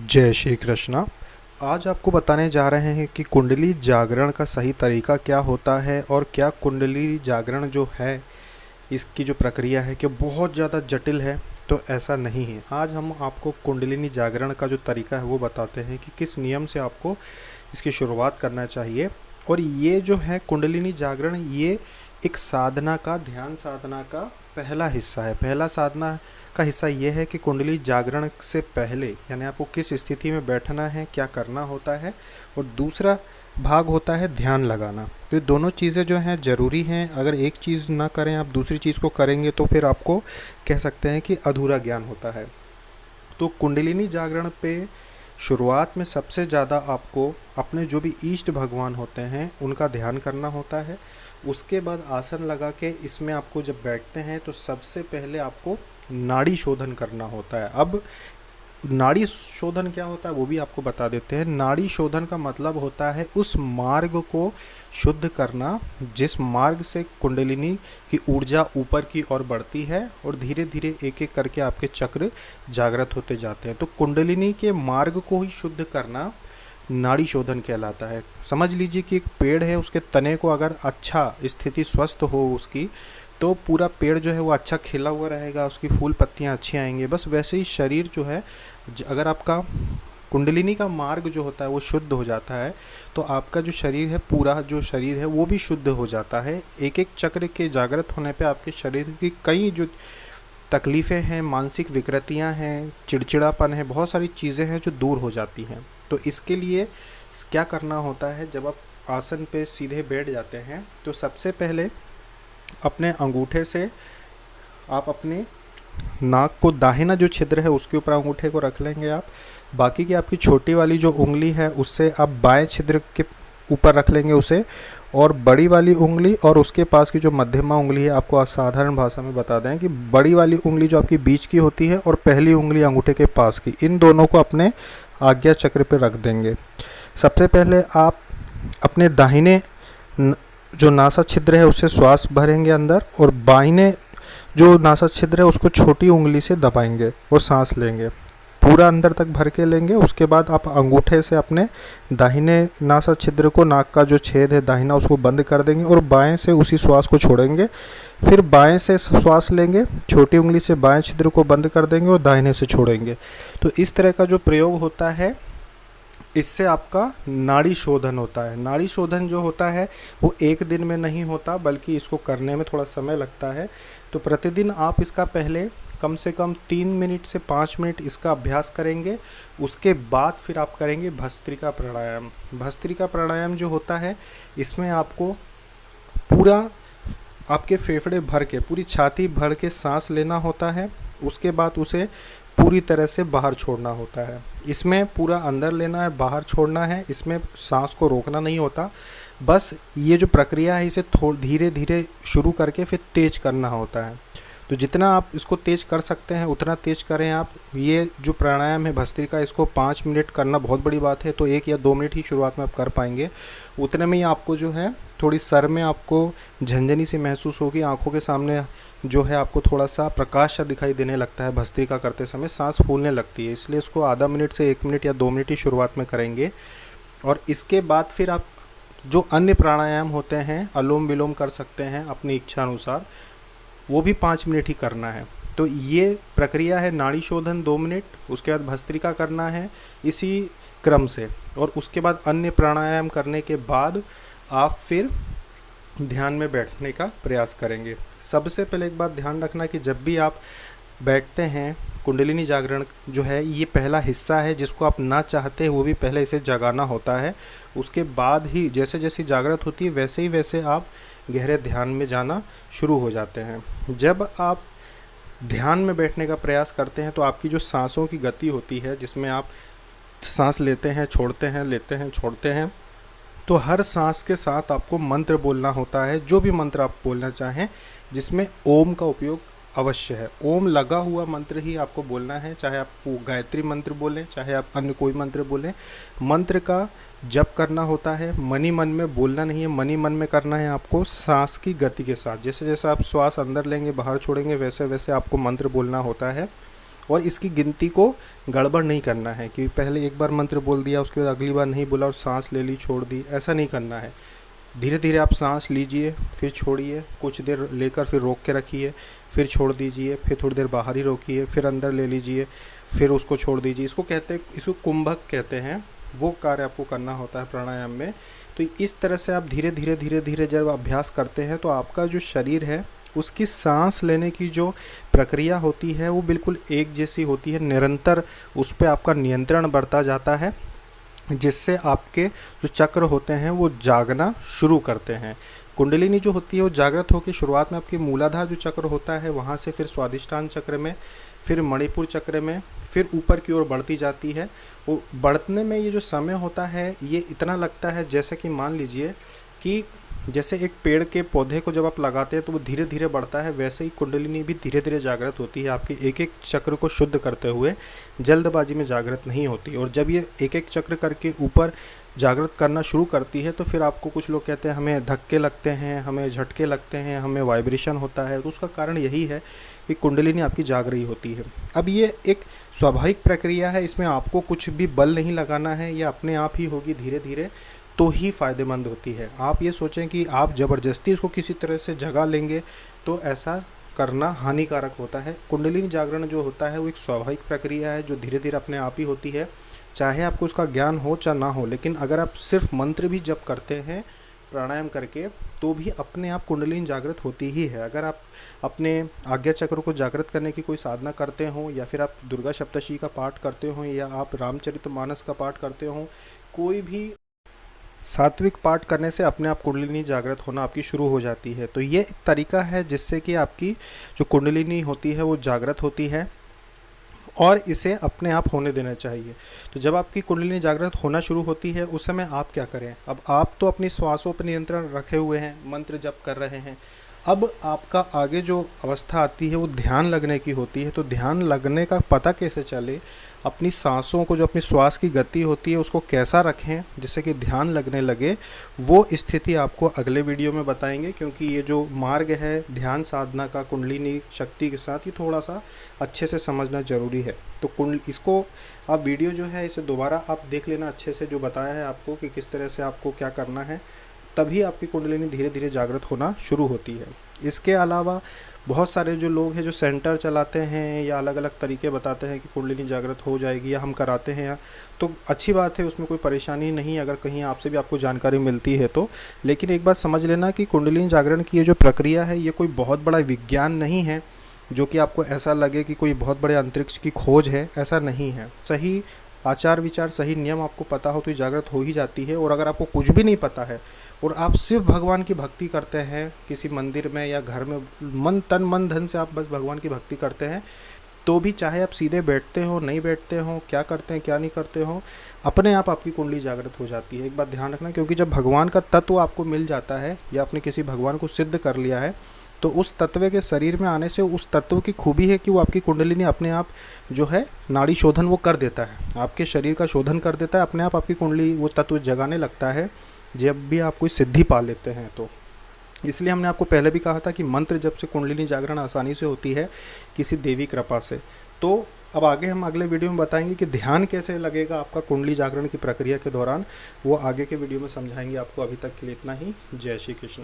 जय श्री कृष्णा। आज आपको बताने जा रहे हैं कि कुंडली जागरण का सही तरीका क्या होता है और क्या कुंडली जागरण जो है इसकी जो प्रक्रिया है कि बहुत ज़्यादा जटिल है। तो ऐसा नहीं है। आज हम आपको कुंडलिनी जागरण का जो तरीका है वो बताते हैं कि किस नियम से आपको इसकी शुरुआत करना चाहिए। और ये जो है कुंडलिनी जागरण, ये एक साधना का, ध्यान साधना का पहला हिस्सा है। पहला साधना का हिस्सा ये है कि कुंडली जागरण से पहले यानी आपको किस स्थिति में बैठना है, क्या करना होता है, और दूसरा भाग होता है ध्यान लगाना। तो ये दोनों चीज़ें जो हैं ज़रूरी हैं। अगर एक चीज़ ना करें, आप दूसरी चीज़ को करेंगे तो फिर आपको कह सकते हैं कि अधूरा ज्ञान होता है। तो कुंडलिनी जागरण पे शुरुआत में सबसे ज़्यादा आपको अपने जो भी इष्ट भगवान होते हैं उनका ध्यान करना होता है। उसके बाद आसन लगा के इसमें आपको जब बैठते हैं तो सबसे पहले आपको नाड़ी शोधन करना होता है। अब नाड़ी शोधन क्या होता है वो भी आपको बता देते हैं। नाड़ी शोधन का मतलब होता है उस मार्ग को शुद्ध करना जिस मार्ग से कुंडलिनी की ऊर्जा ऊपर की ओर बढ़ती है और धीरे धीरे एक एक करके आपके चक्र जागृत होते जाते हैं। तो कुंडलिनी के मार्ग को ही शुद्ध करना नाड़ी शोधन कहलाता है। समझ लीजिए कि एक पेड़ है, उसके तने को अगर अच्छा स्थिति स्वस्थ हो उसकी, तो पूरा पेड़ जो है वो अच्छा खिला हुआ रहेगा, उसकी फूल पत्तियां अच्छी आएंगी। बस वैसे ही शरीर जो है, अगर आपका कुंडलिनी का मार्ग जो होता है वो शुद्ध हो जाता है तो आपका जो शरीर है, पूरा जो शरीर है वो भी शुद्ध हो जाता है। एक एक चक्र के जागृत होने पे आपके शरीर की कई जो तकलीफ़ें हैं, मानसिक विकृतियां हैं, चिड़चिड़ापन है, बहुत सारी चीज़ें हैं जो दूर हो जाती हैं। तो इसके लिए क्या करना होता है, जब आप आसन पे सीधे बैठ जाते हैं तो सबसे पहले अपने अंगूठे से आप अपने नाक को, दाहिना जो छिद्र है उसके ऊपर अंगूठे को रख लेंगे आप। बाकी की आपकी छोटी वाली जो उंगली है उससे आप बाएं छिद्र के ऊपर रख लेंगे उसे, और बड़ी वाली उंगली और उसके पास की जो मध्यमा उंगली है, आपको साधारण भाषा में बता दें कि बड़ी वाली उंगली जो आपकी बीच की होती है और पहली उंगली अंगूठे के पास की, इन दोनों को अपने आज्ञा चक्र पर रख देंगे। सबसे पहले आप अपने दाहिने जो नासा छिद्र है उससे श्वास भरेंगे अंदर, और बाइने जो नासा छिद्र है उसको छोटी उंगली से दबाएंगे और सांस लेंगे, पूरा अंदर तक भर के लेंगे। उसके बाद आप अंगूठे से अपने दाहिने नासा छिद्र को, नाक का जो छेद है दाहिना, उसको बंद कर देंगे और बाएं से उसी श्वास को छोड़ेंगे। फिर बाएं से श्वास लेंगे, छोटी उंगली से बाएं छिद्र को बंद कर देंगे और दाहिने से छोड़ेंगे। तो इस तरह का जो प्रयोग होता है, इससे आपका नाड़ी शोधन होता है। नाड़ी शोधन जो होता है वो एक दिन में नहीं होता, बल्कि इसको करने में थोड़ा समय लगता है। तो प्रतिदिन आप इसका पहले कम से कम 3 मिनट से 5 मिनट इसका अभ्यास करेंगे। उसके बाद फिर आप करेंगे भस्त्रिका प्राणायाम। भस्त्रिका प्राणायाम जो होता है, इसमें आपको पूरा आपके फेफड़े भर के, पूरी छाती भर के सांस लेना होता है। उसके बाद उसे पूरी तरह से बाहर छोड़ना होता है। इसमें पूरा अंदर लेना है, बाहर छोड़ना है। इसमें सांस को रोकना नहीं होता। बस ये जो प्रक्रिया है इसे धीरे धीरे शुरू करके फिर तेज करना होता है। तो जितना आप इसको तेज कर सकते हैं उतना तेज करें आप। ये जो प्राणायाम है भस्त्रिका, इसको 5 मिनट करना बहुत बड़ी बात है, तो 1 या 2 मिनट ही शुरुआत में आप कर पाएंगे। उतने में ही आपको जो है थोड़ी सर में आपको झंझनी सी महसूस होगी, आंखों के सामने जो है आपको थोड़ा सा प्रकाश सा दिखाई देने लगता है। भस्त्रिका करते समय सांस फूलने लगती है, इसलिए इसको आधा मिनट से 1 मिनट या 2 मिनट ही शुरुआत में करेंगे। और इसके बाद फिर आप जो अन्य प्राणायाम होते हैं, अनुलोम विलोम कर सकते हैं अपनी इच्छा अनुसार, वो भी 5 मिनट ही करना है। तो ये प्रक्रिया है नाड़ी शोधन 2 मिनट, उसके बाद भस्त्रिका करना है इसी क्रम से, और उसके बाद अन्य प्राणायाम करने के बाद आप फिर ध्यान में बैठने का प्रयास करेंगे। सबसे पहले एक बात ध्यान रखना कि जब भी आप बैठते हैं, कुंडलिनी जागरण जो है ये पहला हिस्सा है जिसको आप ना चाहते हैं वो भी पहले इसे जगाना होता है। उसके बाद ही जैसे जैसे जागृत होती है वैसे ही वैसे आप गहरे ध्यान में जाना शुरू हो जाते हैं। जब आप ध्यान में बैठने का प्रयास करते हैं तो आपकी जो सांसों की गति होती है, जिसमें आप सांस लेते हैं, छोड़ते हैं, लेते हैं, छोड़ते हैं, तो हर सांस के साथ आपको मंत्र बोलना होता है, जो भी मंत्र आप बोलना चाहें, जिसमें ओम का उपयोग अवश्य है। ओम लगा हुआ मंत्र ही आपको बोलना है, चाहे आप गायत्री मंत्र बोलें, चाहे आप अन्य कोई मंत्र बोलें। मंत्र का जप करना होता है, मनी मन में बोलना नहीं है, मनी मन में करना है आपको सांस की गति के साथ। जैसे जैसे आप श्वास अंदर लेंगे, बाहर छोड़ेंगे, वैसे वैसे आपको मंत्र बोलना होता है। और इसकी गिनती को गड़बड़ नहीं करना है कि पहले एक बार मंत्र बोल दिया उसके बाद अगली बार नहीं बोला और सांस ले ली छोड़ दी, ऐसा नहीं करना है। धीरे धीरे आप सांस लीजिए, फिर छोड़िए, कुछ देर लेकर फिर रोक के रखिए, फिर छोड़ दीजिए, फिर थोड़ी देर बाहर ही रोकिए, फिर अंदर ले लीजिए, फिर उसको छोड़ दीजिए। इसको कुंभक कहते हैं। वो कार्य आपको करना होता है प्राणायाम में। तो इस तरह से आप धीरे धीरे धीरे धीरे जब अभ्यास करते हैं तो आपका जो शरीर है उसकी सांस लेने की जो प्रक्रिया होती है वो बिल्कुल एक जैसी होती है। निरंतर उस पर आपका नियंत्रण बढ़ता जाता है, जिससे आपके जो चक्र होते हैं वो जागना शुरू करते हैं। कुंडलिनी जो होती है वो जागृत होकर शुरुआत में आपके मूलाधार जो चक्र होता है वहाँ से फिर स्वादिष्टान चक्र में, फिर मणिपुर चक्र में, फिर ऊपर की ओर बढ़ती जाती है। वो बढ़ने में ये जो समय होता है ये इतना लगता है जैसे कि मान लीजिए कि जैसे एक पेड़ के पौधे को जब आप लगाते हैं तो वो धीरे धीरे बढ़ता है, वैसे ही कुंडलिनी भी धीरे धीरे जागृत होती है आपके एक एक चक्र को शुद्ध करते हुए, जल्दबाजी में जागृत नहीं होती। और जब ये एक एक चक्र करके ऊपर जागृत करना शुरू करती है तो फिर आपको कुछ लोग कहते हैं हमें धक्के लगते हैं, हमें झटके लगते हैं, हमें वाइब्रेशन होता है। तो उसका कारण यही है कि कुंडलिनी आपकी जाग रही होती है। अब ये एक स्वाभाविक प्रक्रिया है, इसमें आपको कुछ भी बल नहीं लगाना है, ये अपने आप ही होगी धीरे धीरे, तो ही फ़ायदेमंद होती है। आप ये सोचें कि आप ज़बरदस्ती इसको किसी तरह से जगा लेंगे तो ऐसा करना हानिकारक होता है। कुंडलिनी जागरण जो होता है वो एक स्वाभाविक प्रक्रिया है जो धीरे धीरे अपने आप ही होती है, चाहे आपको उसका ज्ञान हो चाहे ना हो। लेकिन अगर आप सिर्फ मंत्र भी जप करते हैं प्राणायाम करके तो भी अपने आप कुंडलिनी जागृत होती ही है। अगर आप अपने आज्ञा चक्र को जागृत करने की कोई साधना करते हो, या फिर आप दुर्गा सप्तशती का पाठ करते हो, या आप रामचरितमानस का पाठ करते हो, कोई भी सात्विक पाठ करने से अपने आप कुंडलिनी जागृत होना आपकी शुरू हो जाती है। तो ये एक तरीका है जिससे कि आपकी जो कुंडलिनी होती है वो जागृत होती है, और इसे अपने आप होने देना चाहिए। तो जब आपकी कुंडलिनी जागृत होना शुरू होती है उस समय आप क्या करें? अब आप तो अपनी श्वासों पर नियंत्रण रखे हुए हैं, मंत्र जप कर रहे हैं। अब आपका आगे जो अवस्था आती है वो ध्यान लगने की होती है। तो ध्यान लगने का पता कैसे चले? अपनी सांसों को, जो अपनी श्वास की गति होती है उसको कैसा रखें जिससे कि ध्यान लगने लगे, वो स्थिति आपको अगले वीडियो में बताएंगे। क्योंकि ये जो मार्ग है ध्यान साधना का कुंडलिनी शक्ति के साथ, ये थोड़ा सा अच्छे से समझना ज़रूरी है। तो इसको आप वीडियो जो है इसे दोबारा आप देख लेना अच्छे से, जो बताया है आपको कि किस तरह से आपको क्या करना है, तभी आपकी कुंडलिनी धीरे धीरे जागृत होना शुरू होती है। इसके अलावा बहुत सारे जो लोग हैं जो सेंटर चलाते हैं या अलग अलग तरीके बताते हैं कि कुंडलिनी जागृत हो जाएगी या हम कराते हैं, तो अच्छी बात है, उसमें कोई परेशानी नहीं अगर कहीं आपसे भी आपको जानकारी मिलती है तो। लेकिन एक बात समझ लेना कि कुंडलिनी जागरण की ये जो प्रक्रिया है ये कोई बहुत बड़ा विज्ञान नहीं है जो कि आपको ऐसा लगे कि कोई बहुत बड़े अंतरिक्ष की खोज है, ऐसा नहीं है। सही आचार विचार, सही नियम आपको पता हो तो ये जागृत हो ही जाती है। और अगर आपको कुछ भी नहीं पता है और आप सिर्फ भगवान की भक्ति करते हैं किसी मंदिर में या घर में, मन तन मन धन से आप बस भगवान की भक्ति करते हैं, तो भी चाहे आप सीधे बैठते हो नहीं बैठते हो, क्या करते हैं क्या नहीं करते हो, अपने आप आपकी कुंडली जागृत हो जाती है। एक बात ध्यान रखना, क्योंकि जब भगवान का तत्व आपको मिल जाता है या आपने किसी भगवान को सिद्ध कर लिया है तो उस तत्व के शरीर में आने से उस तत्व की खूबी है कि वो आपकी कुंडलिनी अपने आप जो है नाड़ी शोधन वो कर देता है, आपके शरीर का शोधन कर देता है, अपने आप आपकी कुंडली वो तत्व जगाने लगता है जब भी आप कोई सिद्धि पा लेते हैं। तो इसलिए हमने आपको पहले भी कहा था कि मंत्र जब से कुंडलिनी जागरण आसानी से होती है किसी देवी कृपा से। तो अब आगे हम अगले वीडियो में बताएंगे कि ध्यान कैसे लगेगा आपका कुंडली जागरण की प्रक्रिया के दौरान, वो आगे के वीडियो में समझाएंगे आपको। अभी तक के लिए इतना ही। जय श्री कृष्ण।